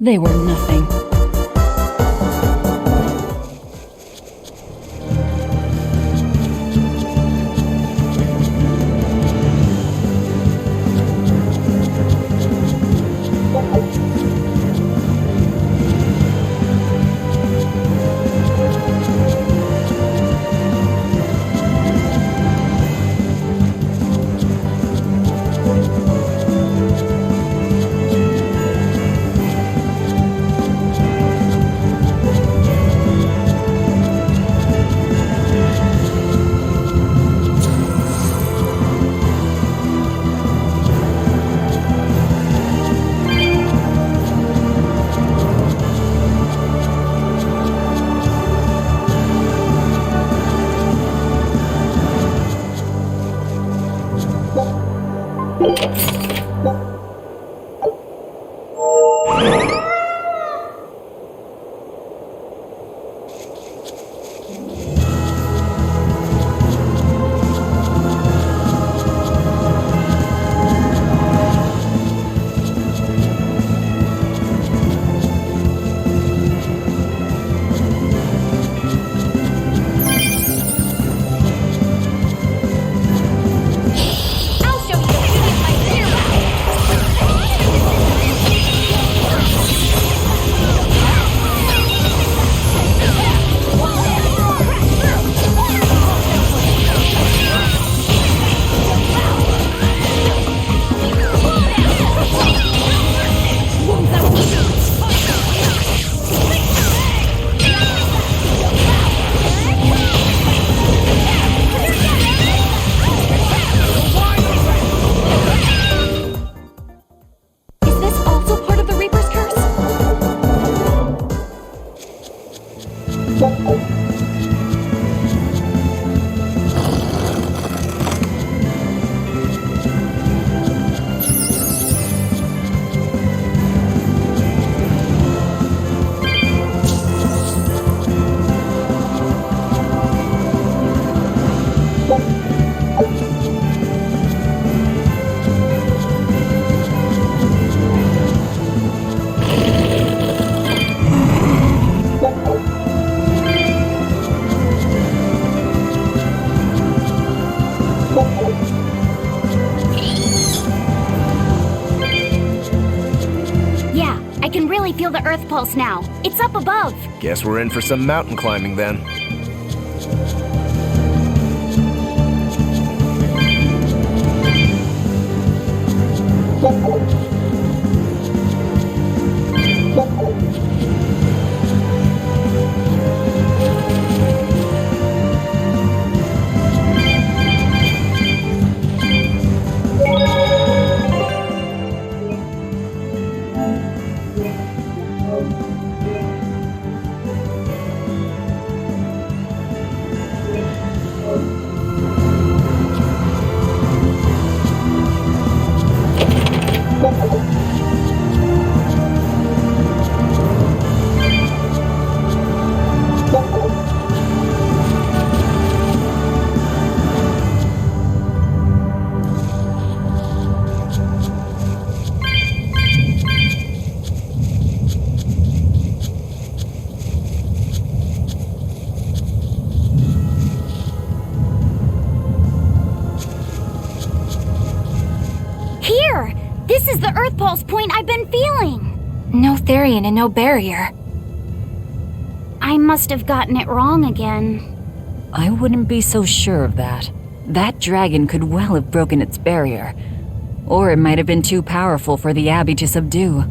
They were nothing. Feel the Earth pulse now. It's up above. Guess we're in for some mountain climbing then. the Earth Pulse point I've been feeling. No Therian and no barrier. I must have gotten it wrong again. I wouldn't be so sure of that. That dragon could well have broken its barrier. Or it might have been too powerful for the Abbey to subdue.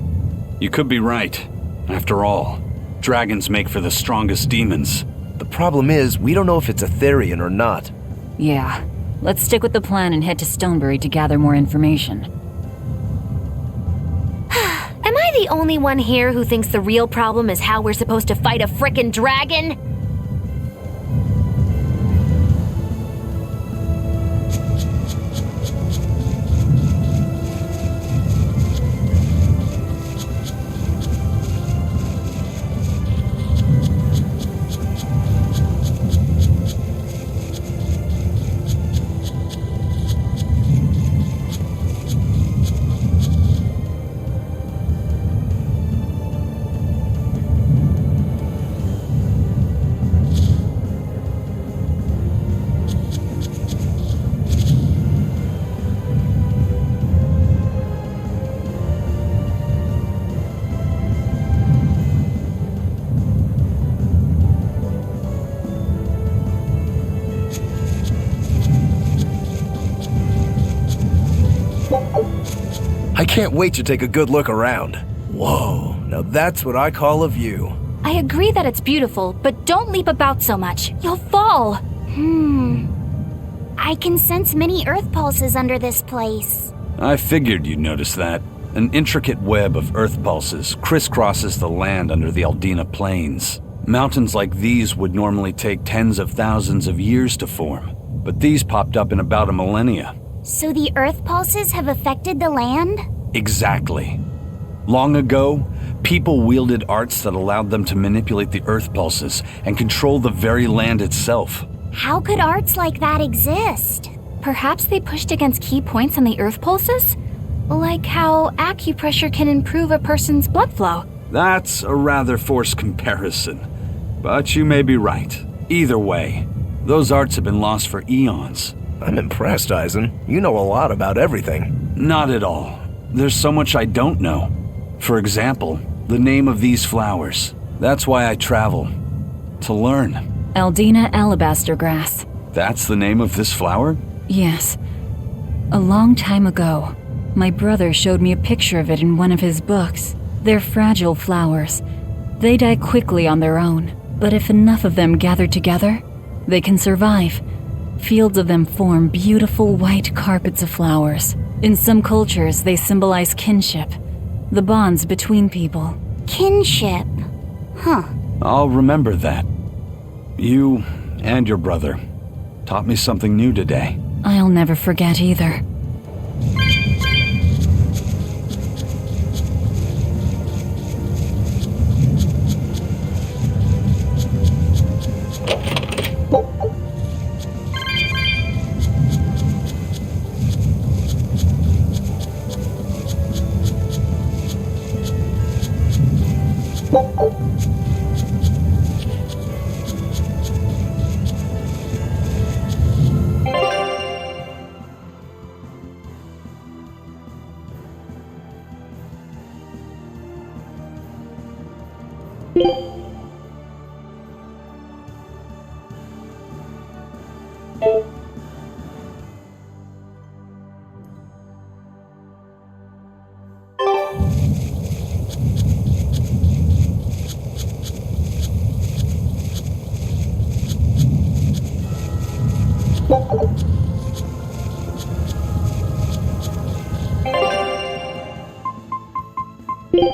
You could be right. After all, dragons make for the strongest demons. The problem is, we don't know if it's a Therian or not. Yeah. Let's stick with the plan and head to Stonebury to gather more information. Am I the only one here who thinks the real problem is how we're supposed to fight a frickin' dragon? I can't wait to take a good look around. Whoa, now that's what I call a view. I agree that it's beautiful, but don't leap about so much. You'll fall. I can sense many Earth Pulses under this place. I figured you'd notice that. An intricate web of earth pulses crisscrosses the land under the Aldina Plains. Mountains like these would normally take tens of thousands of years to form, but these popped up in about a millennia. So the Earth Pulses have affected the land? Exactly. Long ago, people wielded arts that allowed them to manipulate the earth pulses and control the very land itself. How could arts like that exist? Perhaps they pushed against key points on the earth pulses? Like how acupressure can improve a person's blood flow. That's a rather forced comparison, but you may be right. Either way, those arts have been lost for eons. I'm impressed, Eisen. You know a lot about everything. Not at all. There's so much I don't know. For example, the name of these flowers. That's why I travel. To learn. Aldina alabaster grass. That's the name of this flower? Yes. A long time ago, my brother showed me a picture of it in one of his books. They're fragile flowers. They die quickly on their own, but if enough of them gather together, they can survive. Fields of them form beautiful white carpets of flowers. In some cultures, they symbolize kinship, the bonds between people. Kinship. Huh. I'll remember that. You and your brother taught me something new today. I'll never forget either.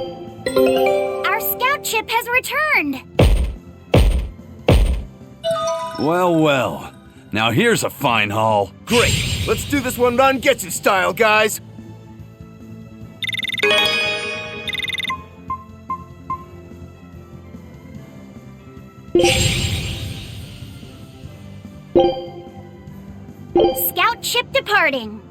Our scout ship has returned! Well, well. Now here's a fine haul. Great! Let's do this one run get you style, guys! Scout ship departing.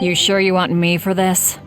You sure you want me for this?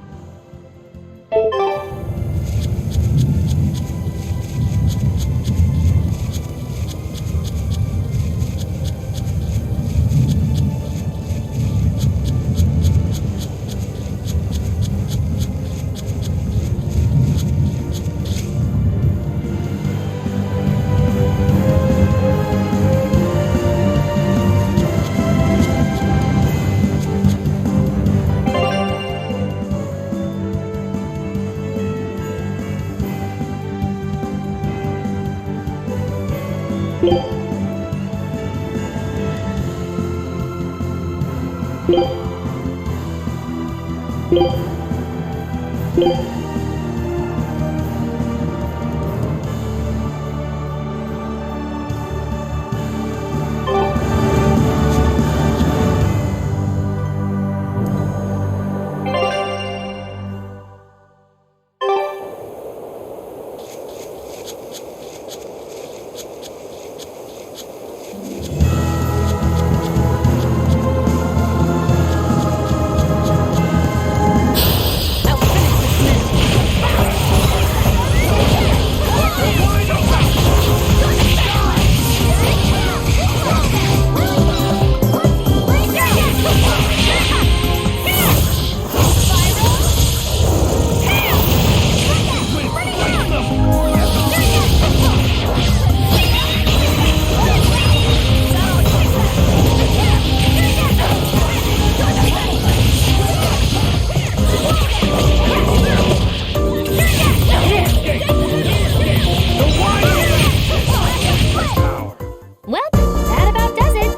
Well, that about does it.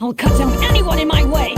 I'll cut down anyone in my way!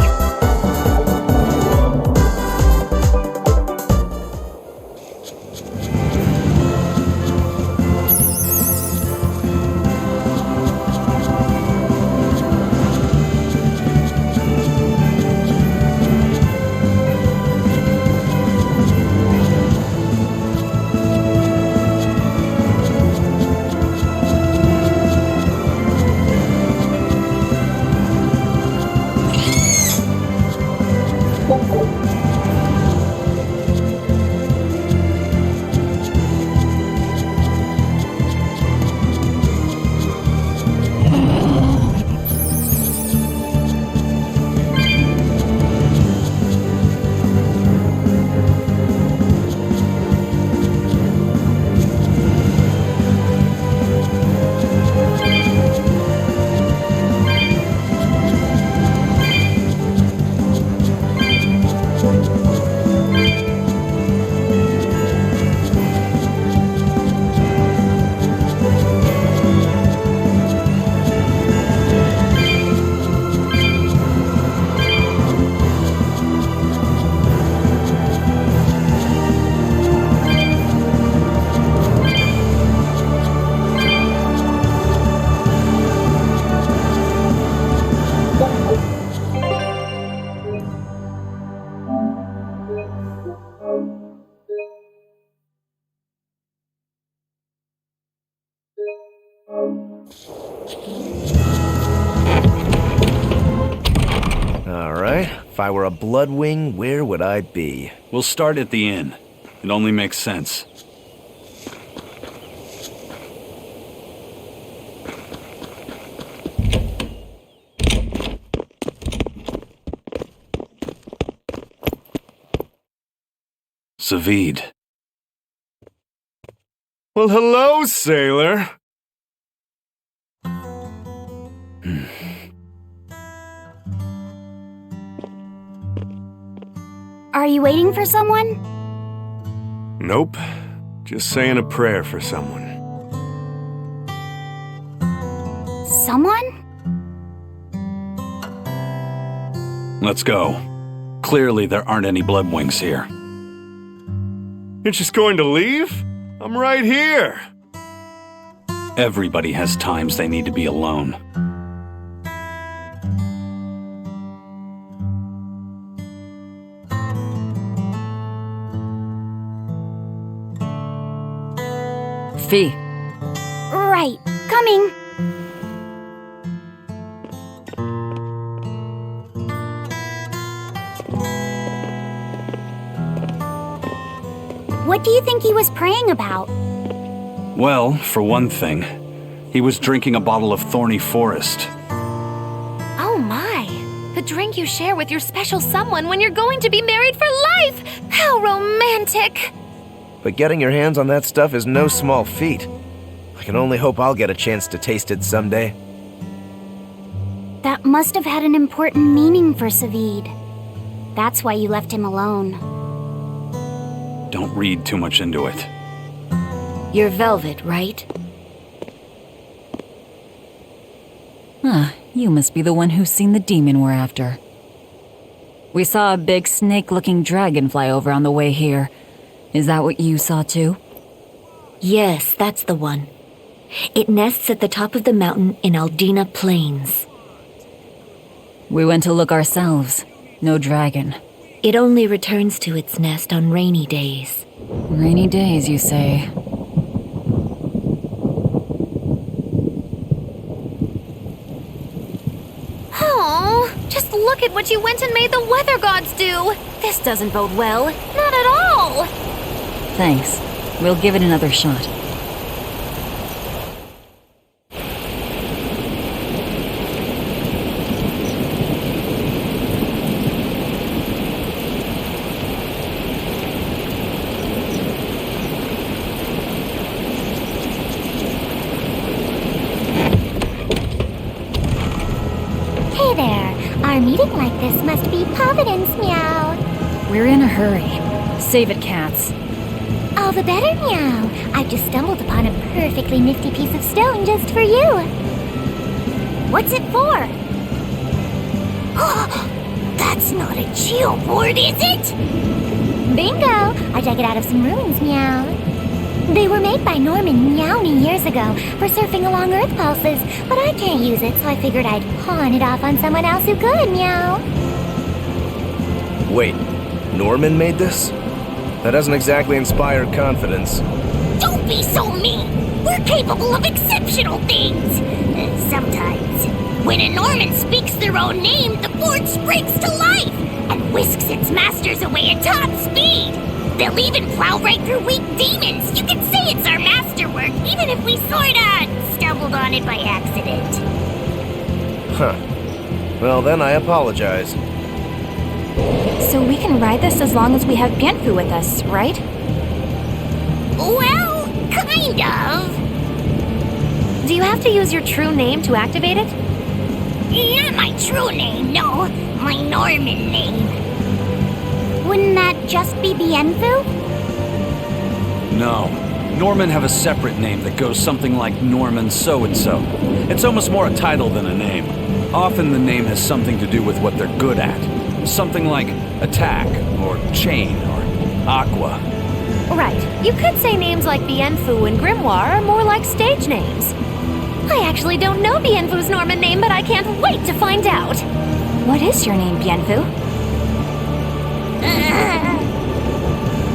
Alright, if I were a Bloodwing, where would I be? We'll start at the inn. It only makes sense. Savid. Well, hello, sailor. Are you waiting for someone? Nope. Just saying a prayer for someone. Someone? Let's go. Clearly, there aren't any bloodwings here. You're just going to leave? I'm right here. Everybody has times they need to be alone. Fee. Right, coming. What do you think he was praying about? Well, for one thing, he was drinking a bottle of Thorny Forest. Oh my! The drink you share with your special someone when you're going to be married for life! How romantic! But getting your hands on that stuff is no small feat. I can only hope I'll get a chance to taste it someday. That must have had an important meaning for Savid. That's why you left him alone. Don't read too much into it. You're Velvet, right? Ah, you must be the one who's seen the demon we're after. We saw a big snake-looking dragon fly over on the way here. Is that what you saw too? Yes, that's the one. It nests at the top of the mountain in Aldina Plains. We went to look ourselves. No dragon. It only returns to its nest on rainy days. Rainy days, you say? Oh, just look at what you went and made the weather gods do! This doesn't bode well. Not at all! Thanks. We'll give it another shot. Hey there. Our meeting like this must be Providence, meow. We're in a hurry. Save it, cats. All the better, meow. I've just stumbled upon a perfectly nifty piece of stone just for you. What's it for? That's not a geoboard, is it? Bingo! I dug it out of some ruins, meow. They were made by Norman Meowny years ago for surfing along Earth pulses, but I can't use it, so I figured I'd pawn it off on someone else who could, meow. Wait, Norman made this? That doesn't exactly inspire confidence. Don't be so mean! We're capable of exceptional things! Sometimes. When a Norman speaks their own name, the board springs to life and whisks its masters away at top speed. They'll even plow right through weak demons. You can say it's our masterwork, even if we sorta stumbled on it by accident. Huh. Well, then I apologize. So we can ride this as long as we have Bienfu with us, right? Well, kind of. Do you have to use your true name to activate it? Not my true name, no. My Norman name. Wouldn't that just be Bienfu? No. Norman have a separate name that goes something like Norman so-and-so. It's almost more a title than a name. Often the name has something to do with what they're good at. Something like attack, or chain, or aqua. Right. You could say names like Bienfu and Grimoire are more like stage names. I actually don't know Bienfu's Norman name, but I can't wait to find out. What is your name, Bienfu?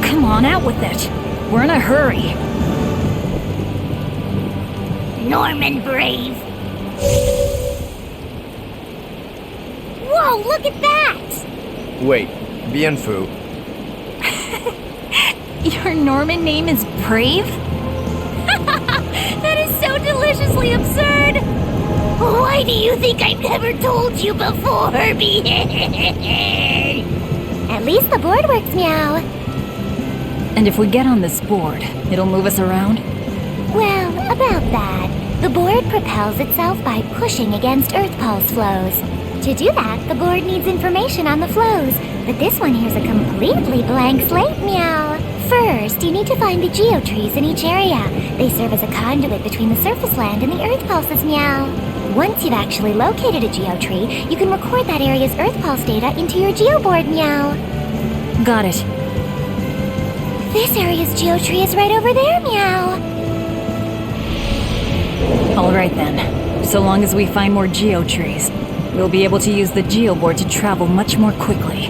Come on, out with it. We're in a hurry. Norman Brave. Whoa, look at that! Wait, Bienfu. Your Norman name is Brave? That is so deliciously absurd! Why do you think I've never told you before, Bien? At least the board works, meow. And if we get on this board, it'll move us around? Well, about that. The board propels itself by pushing against Earth pulse flows. To do that, the board needs information on the flows, but this one here's a completely blank slate, meow. First, you need to find the geotrees in each area. They serve as a conduit between the surface land and the Earth pulses, meow. Once you've actually located a geotree, you can record that area's Earth pulse data into your geoboard, meow. Got it. This area's geotree is right over there, meow. Alright then. So long as we find more geotrees, we'll be able to use the geoboard to travel much more quickly.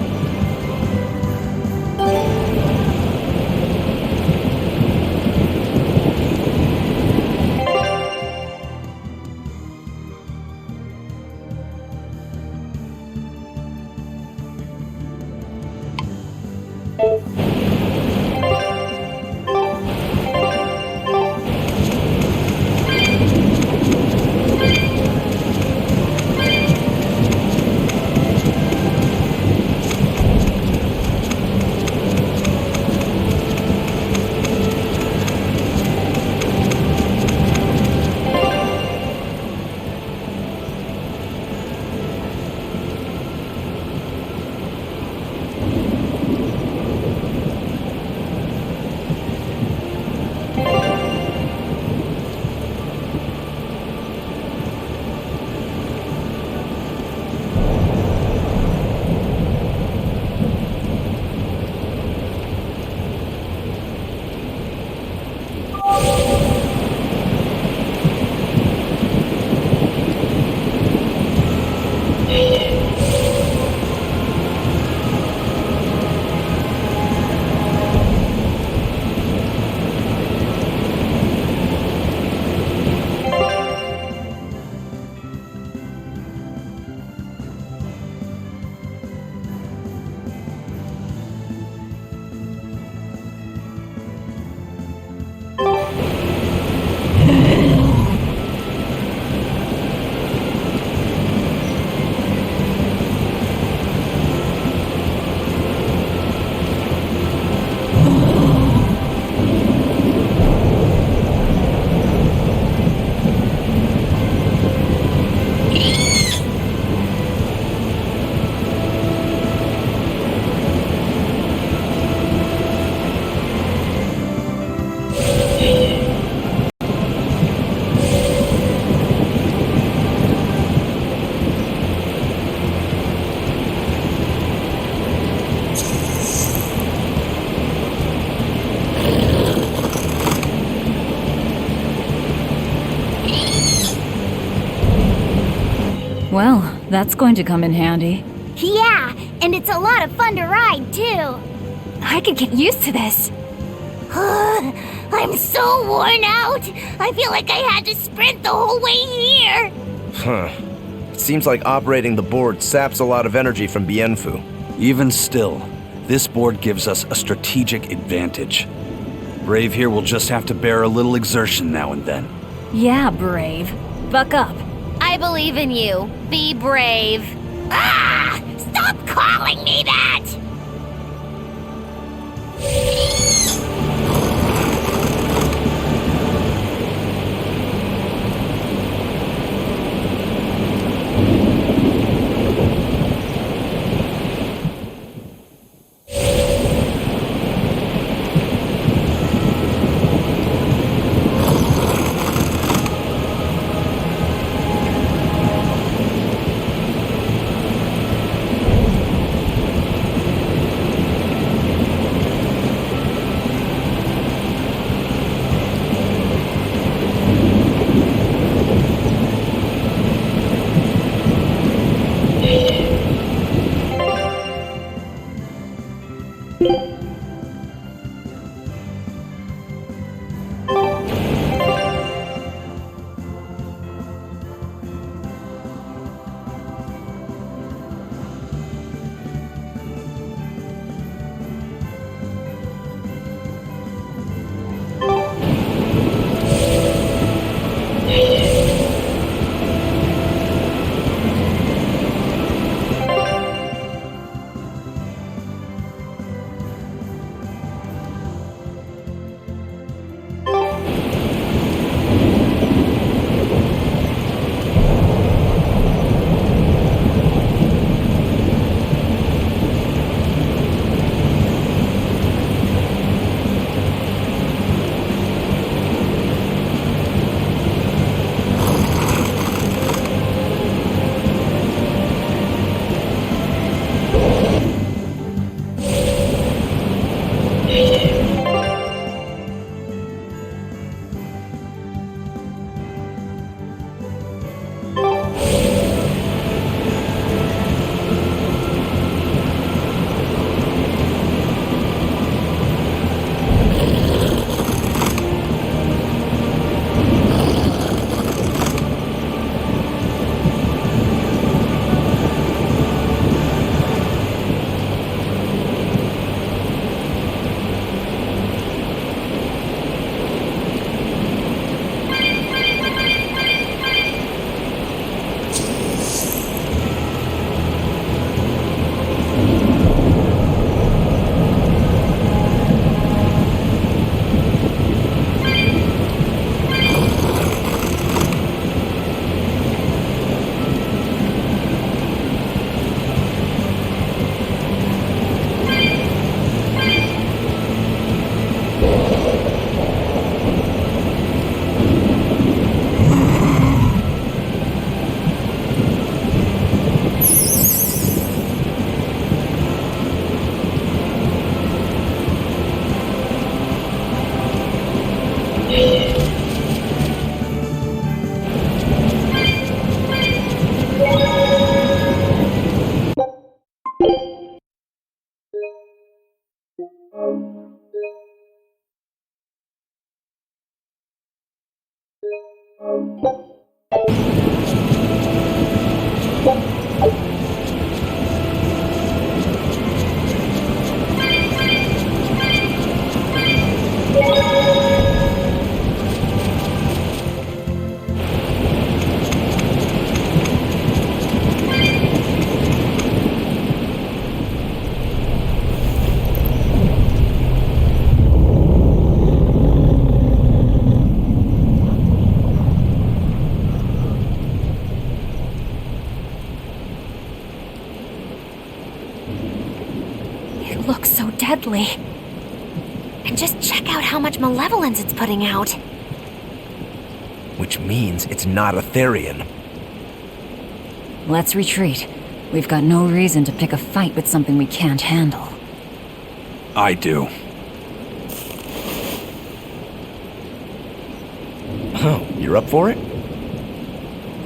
Well, that's going to come in handy. Yeah, and it's a lot of fun to ride, too. I could get used to this. I'm so worn out. I feel like I had to sprint the whole way here. Huh. It seems like operating the board saps a lot of energy from Bienfu. Even still, this board gives us a strategic advantage. Brave here will just have to bear a little exertion now and then. Yeah, Brave. Buck up. I believe in you. Be brave. Ah! Stop calling me that! It looks so deadly. And just check out how much malevolence it's putting out. Which means it's not Etherian. Let's retreat. We've got no reason to pick a fight with something we can't handle. I do. Oh, you're up for it?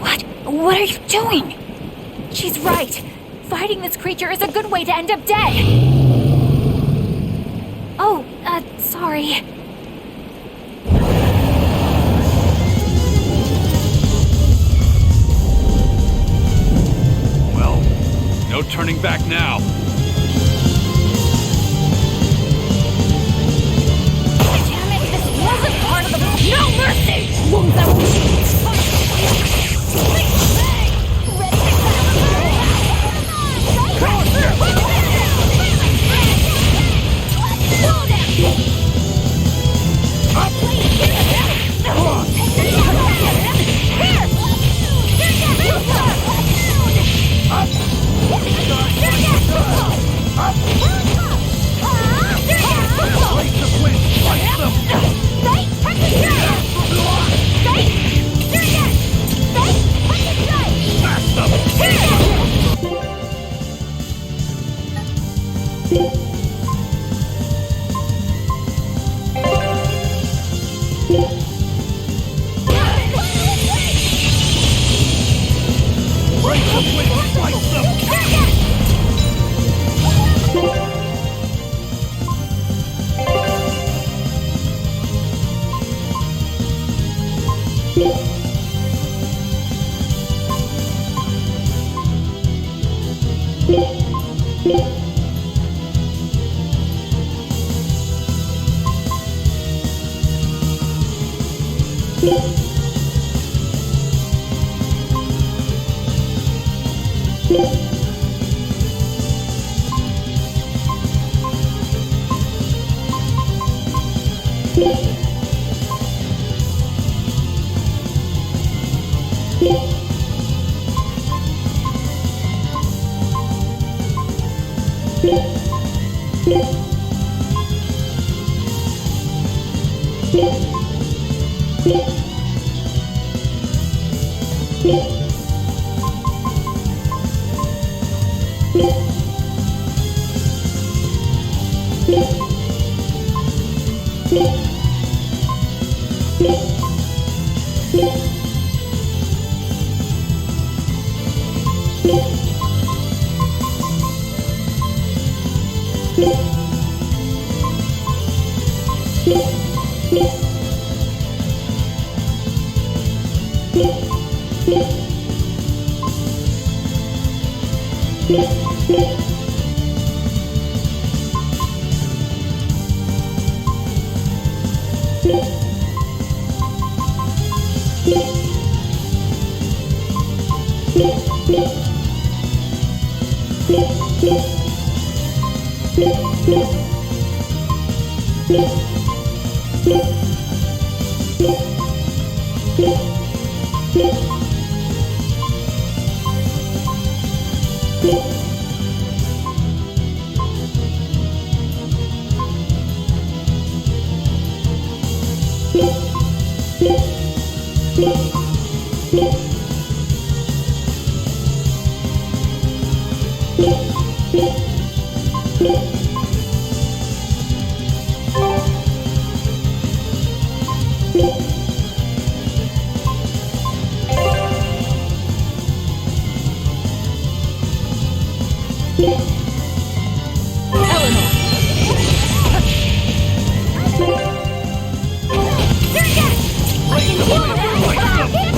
What? What are you doing? She's right. Fighting this creature is a good way to end up dead. Oh, sorry. Well, no turning back now. Damn it, this wasn't part of the... No mercy!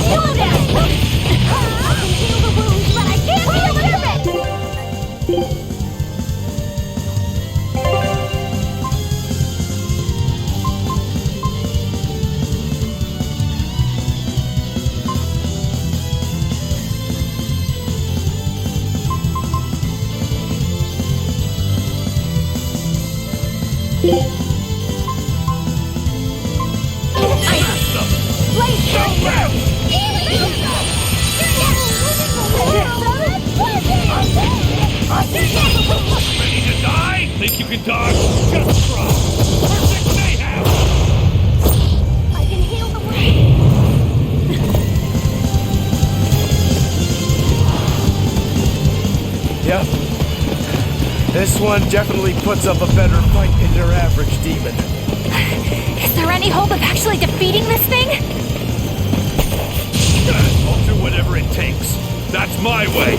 Slow down! I can heal the wounds, but I can't heal the nerve! Ready to die? Think you can dodge? Just try. Perfect mayhem! I can heal the wounds. Yep. This one definitely puts up a better fight than your average demon. Is there any hope of actually defeating this thing? I'll do whatever it takes. That's my way.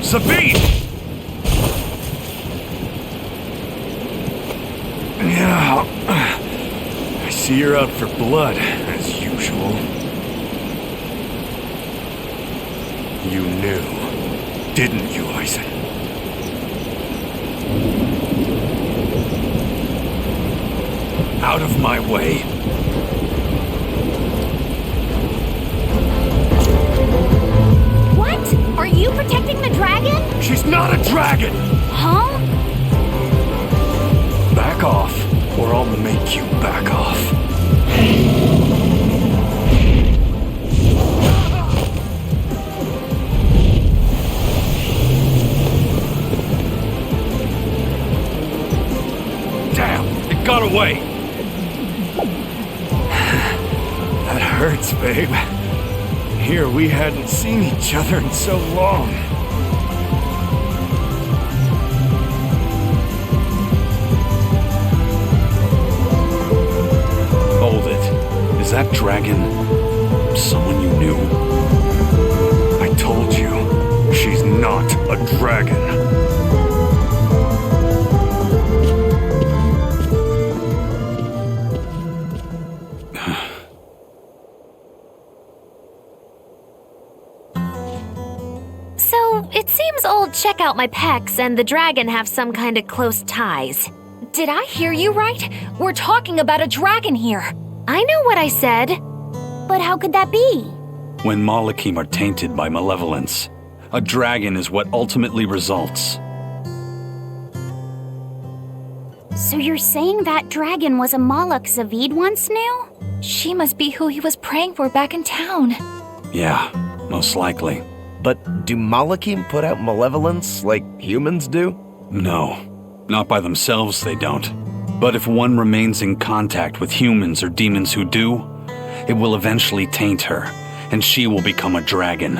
Sabine! Yeah. I see you're out for blood, as usual. You knew, didn't you, Isaac? Out of my way. What? Are you protecting the dragon? She's not a dragon! Huh? Back off, or I'll make you back off. Damn! It got away! That hurts, babe. Here, we hadn't seen each other in so long. Hold it. Is that dragon someone you knew? I told you, she's not a dragon. So, it seems old Check Out My Pecs and the dragon have some kind of close ties. Did I hear you right? We're talking about a dragon here. I know what I said. But how could that be? When Malachim are tainted by malevolence, a dragon is what ultimately results. So you're saying that dragon was a Moloch Zavid once knew? She must be who he was praying for back in town. Yeah, most likely. But do Malachim put out malevolence like humans do? No, not by themselves they don't. But if one remains in contact with humans or demons who do, it will eventually taint her, and she will become a dragon.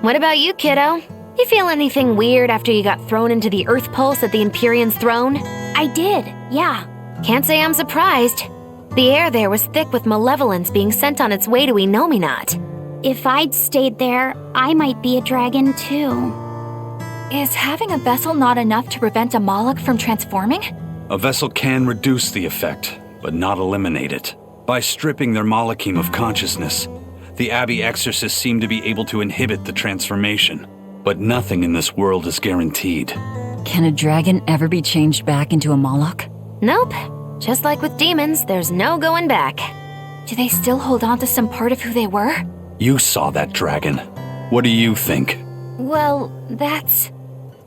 What about you, kiddo? You feel anything weird after you got thrown into the Earth Pulse at the Empyrean's throne? I did, yeah. Can't say I'm surprised. The air there was thick with malevolence being sent on its way to Enominat. If I'd stayed there, I might be a dragon too. Is having a vessel not enough to prevent a Moloch from transforming? A vessel can reduce the effect, but not eliminate it. By stripping their Malachim of consciousness, the Abbey exorcists seem to be able to inhibit the transformation. But nothing in this world is guaranteed. Can a dragon ever be changed back into a Moloch? Nope. Just like with demons, there's no going back. Do they still hold on to some part of who they were? You saw that dragon. What do you think? Well, that's...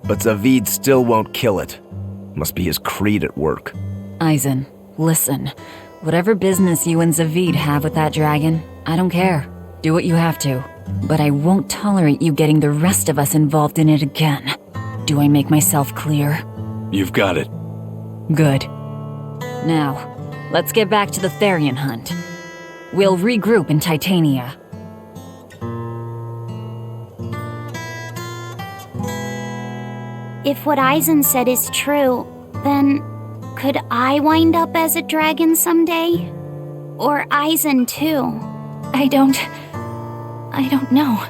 But Zavid still won't kill it. Must be his creed at work. Eisen, listen. Whatever business you and Zavid have with that dragon, I don't care. Do what you have to. But I won't tolerate you getting the rest of us involved in it again. Do I make myself clear? You've got it. Good. Now, let's get back to the Therian hunt. We'll regroup in Titania. If what Eisen said is true, then could I wind up as a dragon someday? Or Eisen too? I don't know.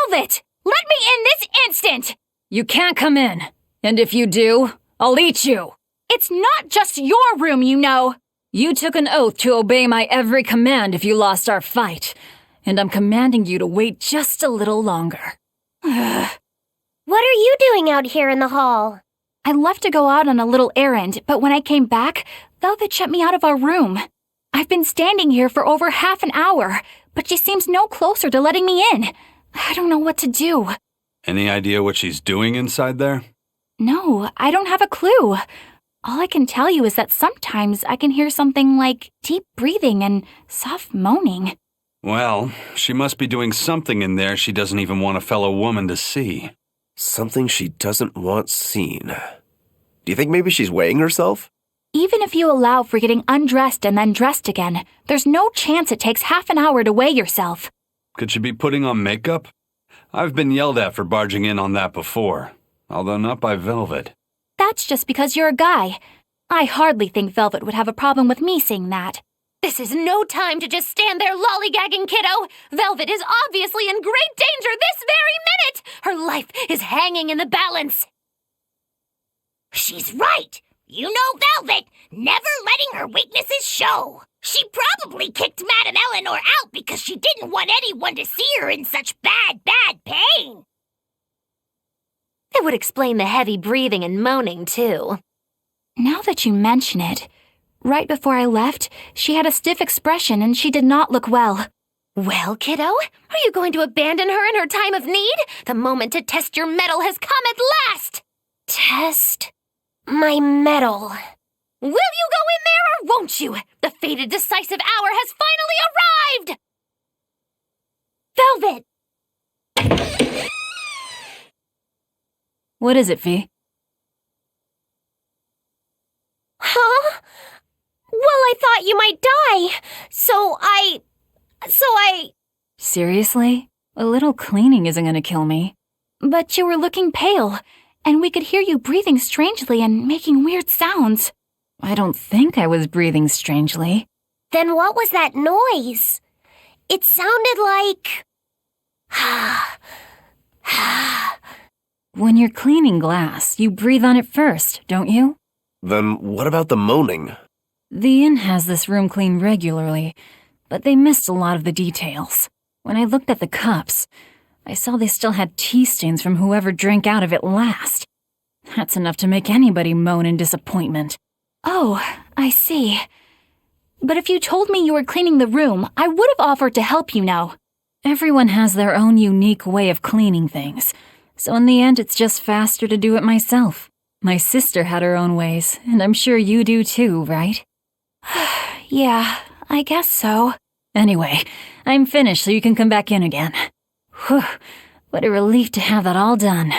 Velvet! Let me in this instant! You can't come in. And if you do, I'll eat you. It's not just your room, you know. You took an oath to obey my every command if you lost our fight. And I'm commanding you to wait just a little longer. What are you doing out here in the hall? I left to go out on a little errand, but when I came back, Velvet shut me out of our room. I've been standing here for over half an hour, but she seems no closer to letting me in. I don't know what to do. Any idea what she's doing inside there? No, I don't have a clue. All I can tell you is that sometimes I can hear something like deep breathing and soft moaning. Well, she must be doing something in there she doesn't even want a fellow woman to see. Something she doesn't want seen. Do you think maybe she's weighing herself? Even if you allow for getting undressed and then dressed again, there's no chance it takes half an hour to weigh yourself. Could she be putting on makeup? I've been yelled at for barging in on that before, although not by Velvet. That's just because you're a guy. I hardly think Velvet would have a problem with me seeing that. This is no time to just stand there lollygagging, kiddo. Velvet is obviously in great danger this very minute. Her life is hanging in the balance. She's right. You know Velvet, never letting her weaknesses show. She probably kicked Madame Eleanor out because she didn't want anyone to see her in such bad pain. It would explain the heavy breathing and moaning, too. Now that you mention it, right before I left, she had a stiff expression and she did not look well. Well, kiddo, are you going to abandon her in her time of need? The moment to test your mettle has come at last! Test my mettle. Will you go in there or won't you? The fated decisive hour has finally arrived! Velvet! What is it, V? Huh? Well, I thought you might die. So I... Seriously? A little cleaning isn't gonna kill me. But you were looking pale, and we could hear you breathing strangely and making weird sounds. I don't think I was breathing strangely. Then what was that noise? It sounded like... When you're cleaning glass, you breathe on it first, don't you? Then what about the moaning? The inn has this room cleaned regularly, but they missed a lot of the details. When I looked at the cups, I saw they still had tea stains from whoever drank out of it last. That's enough to make anybody moan in disappointment. Oh, I see. But if you told me you were cleaning the room, I would have offered to help you now. Everyone has their own unique way of cleaning things, so in the end it's just faster to do it myself. My sister had her own ways, and I'm sure you do too, right? Yeah, I guess so. Anyway, I'm finished so you can come back in again. Whew, what a relief to have that all done.